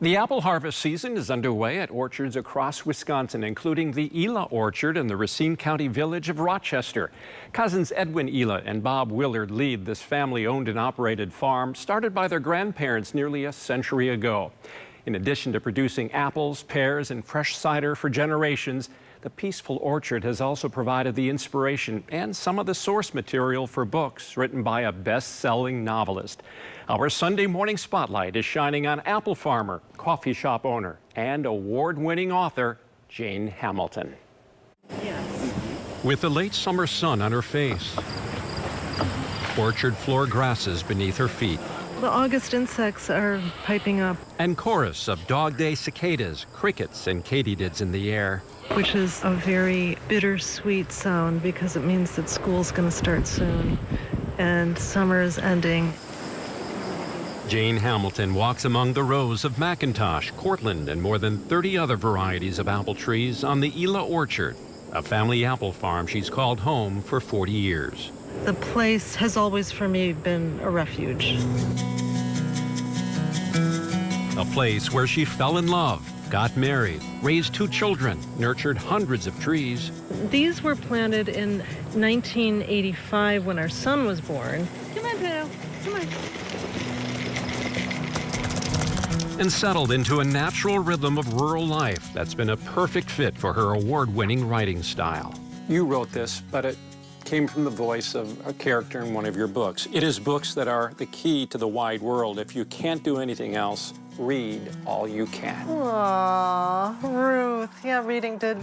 The apple harvest season is underway at orchards across Wisconsin, including the Ela Orchard in the Racine County village of Rochester. Cousins Edwin Ela and Bob Willard lead this family-owned and operated farm started by their grandparents nearly a century ago. In addition to producing apples, pears, and fresh cider for generations, the peaceful orchard has also provided the inspiration and some of the source material for books written by a best-selling novelist. Our Sunday morning spotlight is shining on apple farmer, coffee shop owner, and award-winning author Jane Hamilton. Yes. With the late summer sun on her face, orchard floor grasses beneath her feet, The August insects are piping up, and chorus of dog day cicadas, crickets, and katydids in the air. which is a very bittersweet sound because it means that school's going to start soon and summer is ending. Jane Hamilton walks among the rows of McIntosh, Cortland, and more than 30 other varieties of apple trees on the Ela Orchard, a family apple farm she's called home for 40 years. The place has always, for me, been a refuge. A place where she fell in love, got married, raised 2 children, nurtured hundreds of trees. These were planted in 1985 when our son was born. Come on, Pedro. Come on. And settled into a natural rhythm of rural life that's been a perfect fit for her award-winning writing style. You wrote this, but it came from the voice of a character in one of your books. It is books that are the key to the wide world. If you can't do anything else, read all you can. Aww, Ruth. Yeah, reading did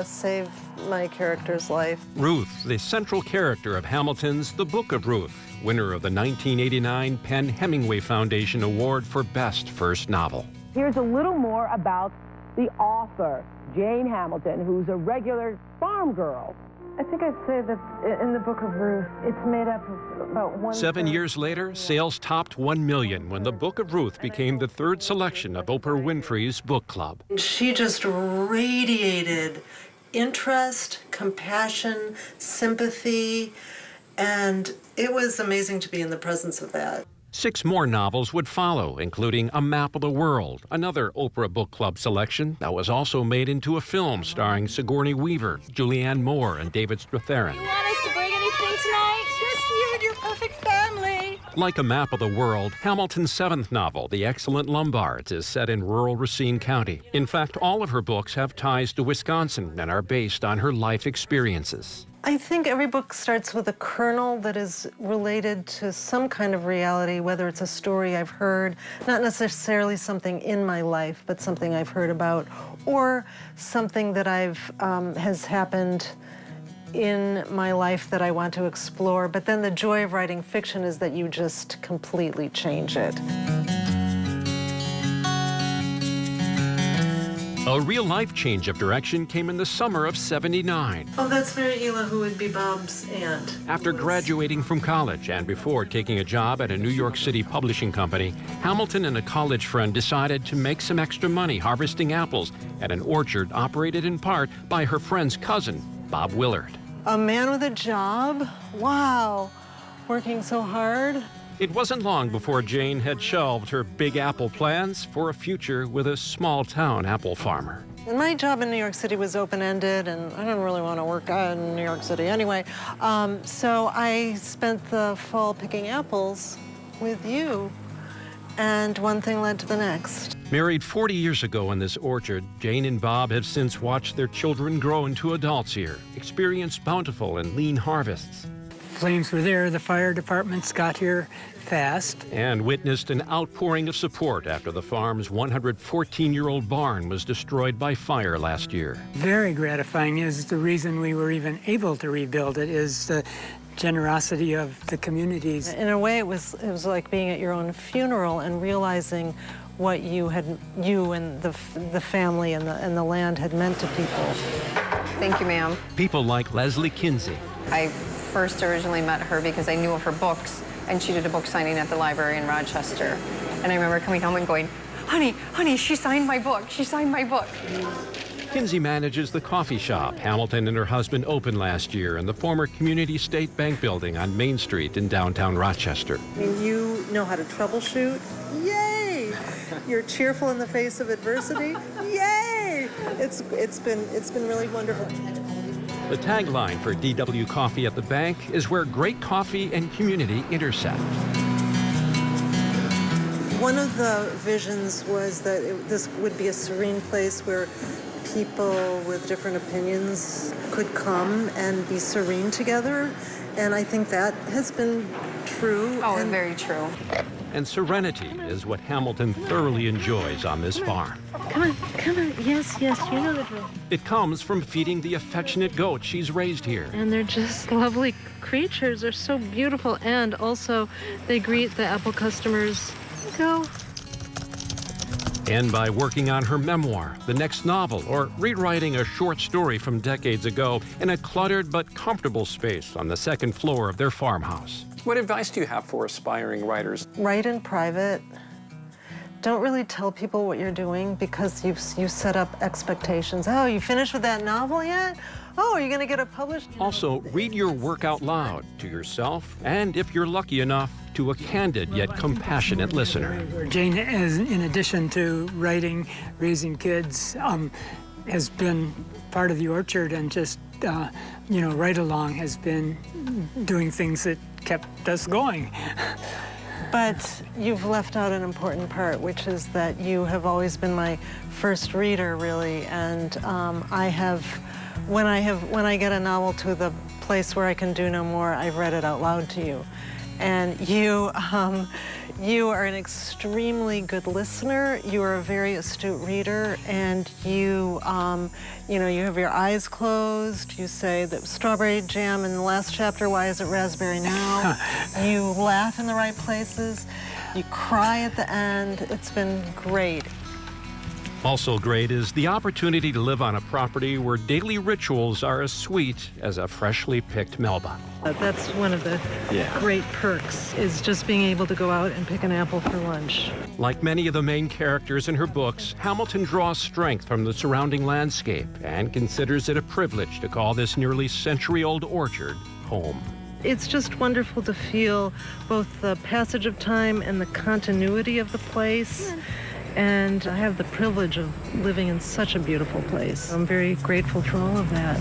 save my character's life. Ruth, the central character of Hamilton's The Book of Ruth, winner of the 1989 Penn Hemingway Foundation Award for Best First Novel. Here's a little more about the author, Jane Hamilton, who's a regular farm girl. I think I'd say that in the Book of Ruth, it's made up of about 1/3. 7 years later, sales topped 1 million when The Book of Ruth became the 3rd selection of Oprah Winfrey's book club. She just radiated interest, compassion, sympathy, and it was amazing to be in the presence of that. 6 more novels would follow, including A Map of the World, another Oprah Book Club selection that was also made into a film starring Sigourney Weaver, Julianne Moore, and David Strathairn. You want us to bring anything tonight? Just you and your perfect family. Like A Map of the World, Hamilton's 7th novel, The Excellent Lombards, is set in rural Racine County. In fact, all of her books have ties to Wisconsin and are based on her life experiences. I think every book starts with a kernel that is related to some kind of reality, whether it's a story I've heard, not necessarily something in my life, but something I've heard about, or something that has happened in my life that I want to explore. But then the joy of writing fiction is that you just completely change it. A real-life change of direction came in the summer of '79. Oh, that's Mary Ela, who would be Bob's aunt. After graduating from college and before taking a job at a New York City publishing company, Hamilton and a college friend decided to make some extra money harvesting apples at an orchard operated in part by her friend's cousin, Bob Willard. A man with a job? Wow. Working so hard. It wasn't long before Jane had shelved her big apple plans for a future with a small-town apple farmer. And my job in New York City was open-ended, and I didn't really want to work in New York City anyway. So I spent the fall picking apples with you, and one thing led to the next. Married 40 years ago in this orchard, Jane and Bob have since watched their children grow into adults here, experienced bountiful and lean harvests, Flames were there. The fire departments got here fast. and witnessed an outpouring of support after the farm's 114-year-old barn was destroyed by fire last year. Very gratifying is the reason we were even able to rebuild it is the generosity of the communities. In a way, it was like being at your own funeral and realizing what you and the family and the land had meant to people. Thank you, ma'am. People like Leslie Kinsey, I first originally met her because I knew of her books, and she did a book signing at the library in Rochester. And I remember coming home and going, honey, she signed my book. She signed my book. Kinsey manages the coffee shop Hamilton and her husband opened last year in the former Community State Bank building on Main Street in downtown Rochester. I mean, you know how to troubleshoot. Yay! You're cheerful in the face of adversity. Yay! It's been really wonderful. The tagline for DW Coffee at the Bank is where great coffee and community intersect. One of the visions was that this would be a serene place where people with different opinions could come and be serene together. And I think that has been true. Oh, and very true. And serenity is what Hamilton thoroughly enjoys on this farm. Come on. Yes, you know the drill. It comes from feeding the affectionate goats she's raised here. And they're just lovely creatures. They're so beautiful. And also, they greet the apple customers. Go. And by working on her memoir, the next novel, or rewriting a short story from decades ago in a cluttered but comfortable space on the second floor of their farmhouse. What advice do you have for aspiring writers? Write in private. Don't really tell people what you're doing because you set up expectations. Oh, you finished with that novel yet? Oh, are you going to get it published? Also, read your work out loud to yourself and, if you're lucky enough, to a candid yet compassionate listener. Jane, in addition to writing, raising kids, has been part of the orchard and just, right along has been doing things that kept us going. But you've left out an important part, which is that you have always been my first reader, really, and when I get a novel to the place where I can do no more, I've read it out loud to you. And you are an extremely good listener. You are a very astute reader, and you have your eyes closed. You say that strawberry jam in the last chapter, why is it raspberry now? You laugh in the right places. You cry at the end. It's been great. Also great is the opportunity to live on a property where daily rituals are as sweet as a freshly picked Melba. That's one of the great perks, is just being able to go out and pick an apple for lunch. Like many of the main characters in her books, Hamilton draws strength from the surrounding landscape and considers it a privilege to call this nearly century-old orchard home. It's just wonderful to feel both the passage of time and the continuity of the place. And I have the privilege of living in such a beautiful place. I'm very grateful for all of that.